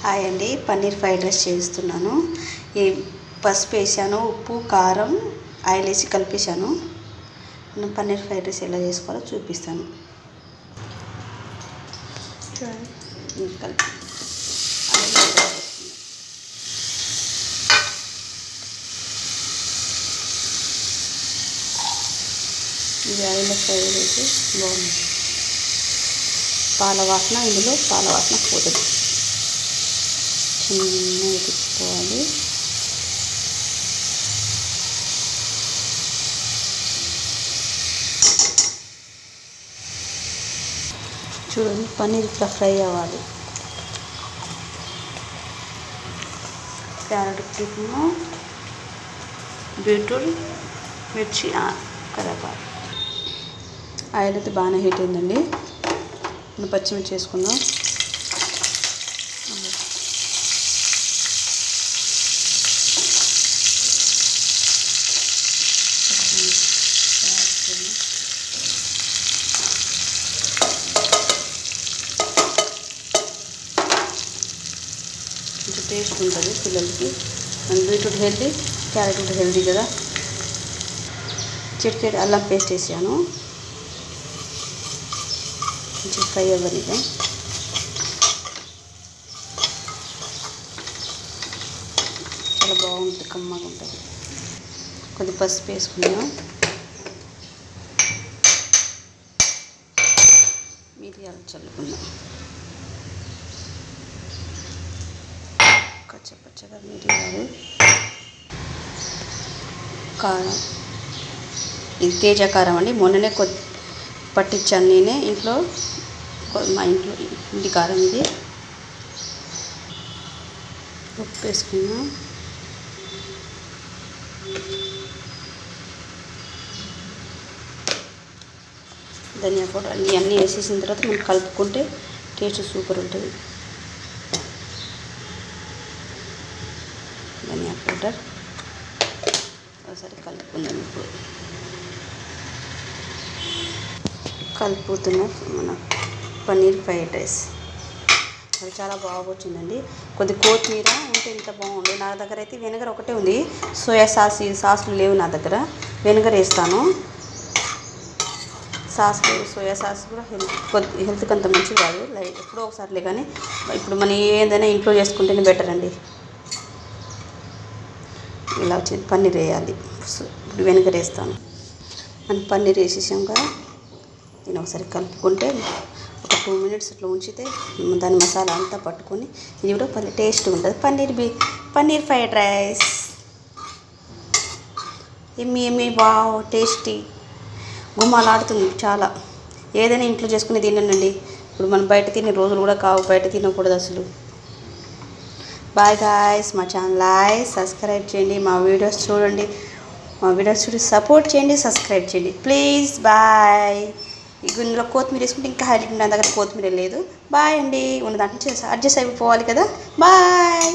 Hi అండి, paneer fried rice చేస్తున్నాను. ఈ పసుపు వేసాను, ఉప్పు, కారం, ఆయిల్ వేసి కలిపేసాను. పన్నీర్ ఫ్రైడ్ రైస్ ఎలా చేసుకోవాలో చూపిస్తాను. ఇది ఆయిల్లో ఫ్రై చేసి బాగుంది. పాల వాసన పోతుంది. చిన్నగా తిప్పుకోవాలి. చూడండి, పన్నీర్ ఇట్లా ఫ్రై అవ్వాలి. క్యారెట్ టిఫిన్, బీట్రూట్, మిర్చి, కరివేపాకు. ఆయిల్ అయితే బాగానే హీట్ అయిందండి. ఇప్పుడు పచ్చిమిర్చి వేసుకుందాం. కొంచెం టేస్ట్ ఉంటుంది పిల్లలకి. బీట్రూట్ హెల్దీ, క్యారెట్ కూడా హెల్దీ కదా. చిటికెడు అల్లం పేస్ట్ వేసాను. కొంచెం ఫ్రై అవ్వనిగా. చాలా బాగుంటుంది, కమ్మగా ఉంటుంది. కొద్ది పసుపు వేసుకున్నాం. మిరియాలు చల్లుకుందాం. పచ్చగా మిరియాలు, కారం. ఇది తేజ కారం అండి. మొన్ననే పట్టించాను నేనే ఇంట్లో. మా ఇంటి కారం ఇది. ఉప్పు వేసుకున్నాం. ధనియా పౌడర్ అన్నీ వేసేసిన తర్వాత మనం కలుపుకుంటే టేస్ట్ సూపర్ ఉంటుంది. ధనియా పౌడర్ ఒకసారి కలుపుకుందాం. ఇప్పుడు కలుపుతున్న మన పన్నీర్ ఫ్రైడ్ రైస్ అది చాలా బాగా వచ్చిందండి. కొద్ది కొత్తిమీర ఉంటే ఇంత బాగుంది. నా దగ్గర అయితే వెనిగర్ ఒకటే ఉంది. సోయా సాసులు లేవు నా దగ్గర. వెనిగర్ వేస్తాను. సోయా సాస్ కూడా హెల్త్కి అంత మంచిది కాదు. ఎప్పుడో ఒకసారిలే, కానీ ఇప్పుడు మనం ఏదైనా ఇంట్లో చేసుకుంటేనే బెటర్ అండి. ఇలా వచ్చింది. పన్నీర్ వేయాలి. ఇప్పుడు వెనిగర్ వేస్తాను. మనం పన్నీర్ వేసేసాం కదా. నేను ఒకసారి కలుపుకుంటే ఒక 2 minutes అట్లా ఉంచితే దాని మసాలా అంతా పట్టుకొని ఇది కూడా టేస్ట్ ఉంటుంది. పన్నీర్ ఫ్రైడ్ రైస్ ఎమ్మి వావ్, టేస్టీ, గుమ్మలాడుతుంది చాలా. ఏదైనా ఇంట్లో చేసుకుని తినండి. ఇప్పుడు మనం బయట తినే రోజులు కూడా కావు. బయట తినకూడదు అసలు. బాయ్ గాయ్స్, మా ఛానల్ సబ్స్క్రైబ్ చేయండి. మా వీడియోస్ చూడండి. సపోర్ట్ చేయండి, సబ్స్క్రైబ్ చేయండి ప్లీజ్. బాయ్. ఇందులో కొత్తిమీర వేసుకుంటే ఇంకా హైలైట్ ఉంటుంది. నా దగ్గర కొత్తిమీర లేదు. బాయ్ అండి. ఉన్న దాంట్లో అడ్జస్ట్ అయిపోవాలి కదా. బాయ్.